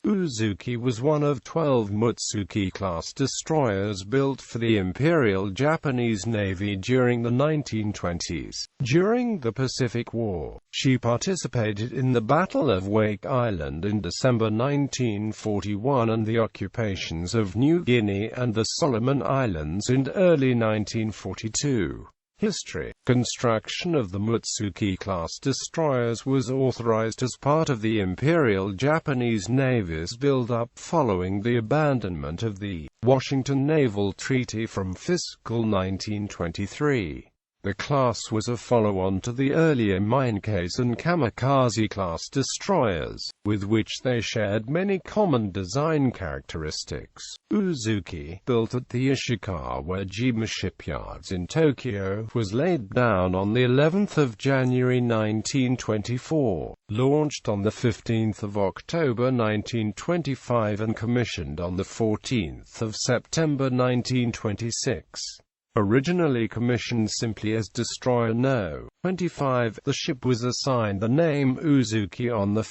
Uzuki was one of 12 Mutsuki-class destroyers built for the Imperial Japanese Navy during the 1920s. During the Pacific War, she participated in the Battle of Wake Island in December 1941 and the occupations of New Guinea and the Solomon Islands in early 1942. History. Construction of the Mutsuki-class destroyers was authorized as part of the Imperial Japanese Navy's build-up following the abandonment of the Washington Naval Treaty from fiscal 1923. The class was a follow-on to the earlier Minecase and Kamikaze-class destroyers, with which they shared many common design characteristics. Uzuki, built at the Ishikawa-jima shipyards in Tokyo, was laid down on the 11th of January 1924, launched on the 15th of October 1925 and commissioned on the 14th of September 1926. Originally commissioned simply as Destroyer No. 25, the ship was assigned the name Uzuki on 1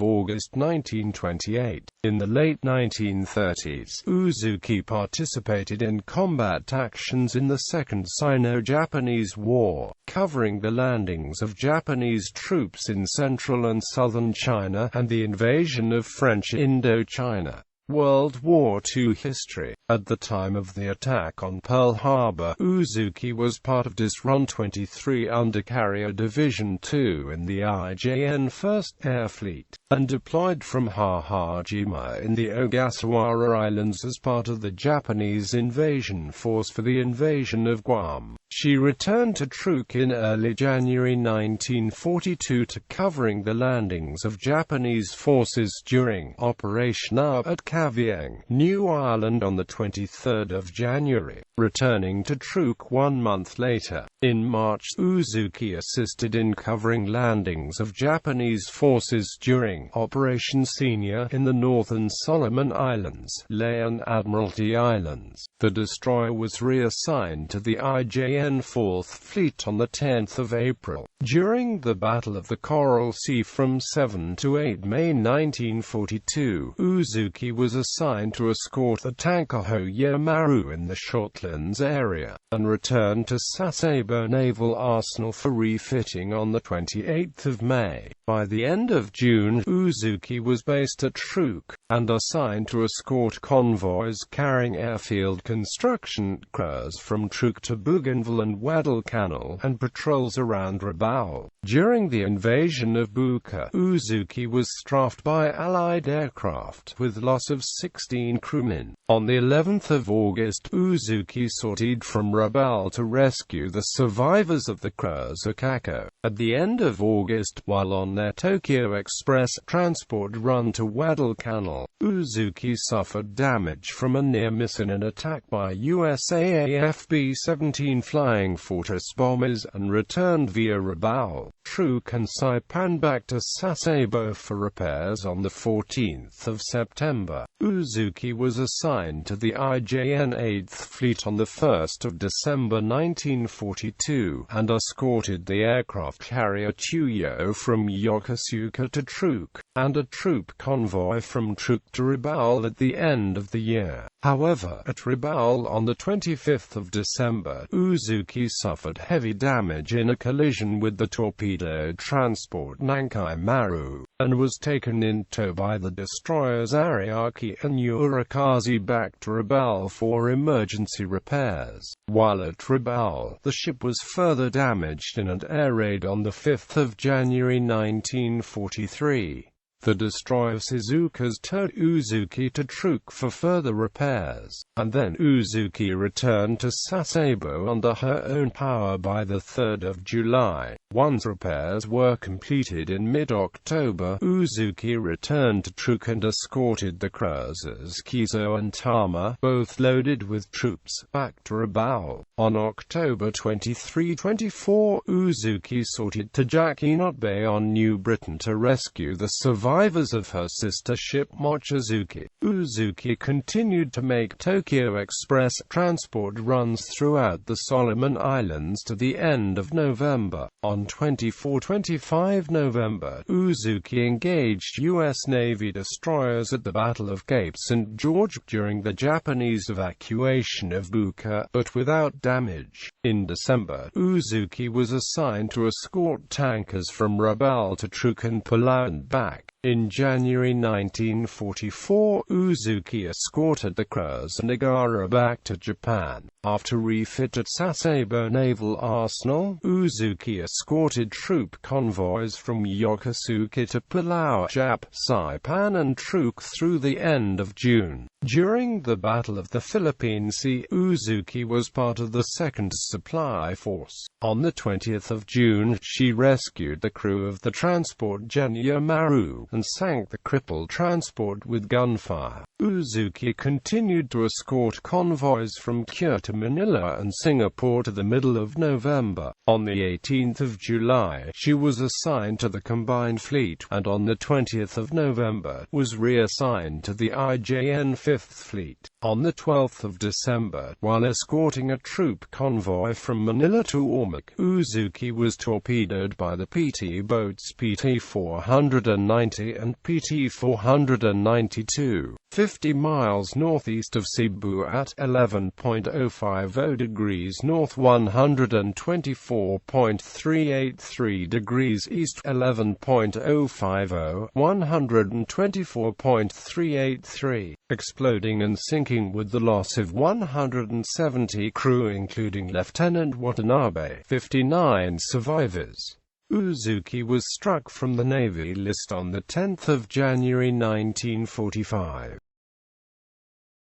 August 1928. In the late 1930s, Uzuki participated in combat actions in the Second Sino-Japanese War, covering the landings of Japanese troops in central and southern China and the invasion of French Indochina. World War II history. At the time of the attack on Pearl Harbor, Uzuki was part of Disron 23 Undercarrier Division II in the IJN 1st Air Fleet, and deployed from Hahajima in the Ogasawara Islands as part of the Japanese invasion force for the invasion of Guam. She returned to Truk in early January 1942 to covering the landings of Japanese forces during Operation Up at Kavieng, New Ireland on the 23rd of January, returning to Truk 1 month later. In March, Uzuki assisted in covering landings of Japanese forces during Operation Senior in the Northern Solomon Islands, Ley and Admiralty Islands. The destroyer was reassigned to the IJN 4th Fleet on 10 April. During the Battle of the Coral Sea from 7 to 8 May 1942, Uzuki was assigned to escort the tanker Hoya Maru in the Shortlands area, and returned to Sasebo Naval Arsenal for refitting on 28 May. By the end of June, Uzuki was based at Truk, and assigned to escort convoys carrying airfield construction crews from Truk to Bougainville and Guadalcanal, and patrols around Rabaul. During the invasion of Buka, Uzuki was strafed by Allied aircraft, with loss of 16 crewmen. On the 11th of August, Uzuki sortied from Rabaul to rescue the survivors of the cruise Akako. At the end of August, while on their Tokyo Express transport run to Guadalcanal, Uzuki suffered damage from a near-miss in an attack by USAAF B-17 Flying Fortress bombers and returned via Rabaul, Truk and Saipan back to Sasebo for repairs on the 14th of September. Uzuki was assigned to the IJN 8th Fleet on the 1st of December 1942, and escorted the aircraft carrier Chuyo from Yokosuka to Truk, and a troop convoy from Truk to Rabaul at the end of the year. However, at Rabaul on the 25th of December, Uzuki suffered heavy damage in a collision with the torpedo transport Nankai Maru, and was taken in tow by the destroyers Ariake and Urikaze back to Rabaul for emergency repairs. While at Rabaul, the ship was further damaged in an air raid on the 5th of January 1943. The destroyer Shizuoka's towed Uzuki to Truk for further repairs, and then Uzuki returned to Sasebo under her own power by the 3rd of July. Once repairs were completed in mid-October, Uzuki returned to Truk and escorted the cruisers Kiso and Tama, both loaded with troops, back to Rabaul. On October 23-24, Uzuki sorted to Jakinot Bay on New Britain to rescue the survivors of her sister ship Mochizuki. Uzuki continued to make Tokyo Express transport runs throughout the Solomon Islands to the end of November. On On 24–25 November, Uzuki engaged U.S. Navy destroyers at the Battle of Cape St. George during the Japanese evacuation of Buka, but without damage. In December, Uzuki was assigned to escort tankers from Rabaul to Truk and Palau and back. In January 1944, Uzuki escorted the cruiser Nagara back to Japan. After refit at Sasebo Naval Arsenal, Uzuki escorted troop convoys from Yokosuka to Palau, Jap, Saipan and Truk through the end of June. During the Battle of the Philippine Sea, Uzuki was part of the 2nd Supply Force. On the 20th of June, she rescued the crew of the transport Genya Maru, and sank the crippled transport with gunfire. Uzuki continued to escort convoys from Kure to Manila and Singapore to the middle of November. On the 18th of July, she was assigned to the Combined Fleet, and on the 20th of November, was reassigned to the IJN 5th Fleet. On the 12th of December, while escorting a troop convoy from Manila to Ormoc, Uzuki was torpedoed by the PT boats PT-490 and PT-492. 50 miles northeast of Cebu at 11.050 degrees north, 124.383 degrees east, 11.050, 124.383, exploding and sinking with the loss of 170 crew including Lieutenant Watanabe. 59 survivors. Uzuki was struck from the Navy list on 10 January 1945.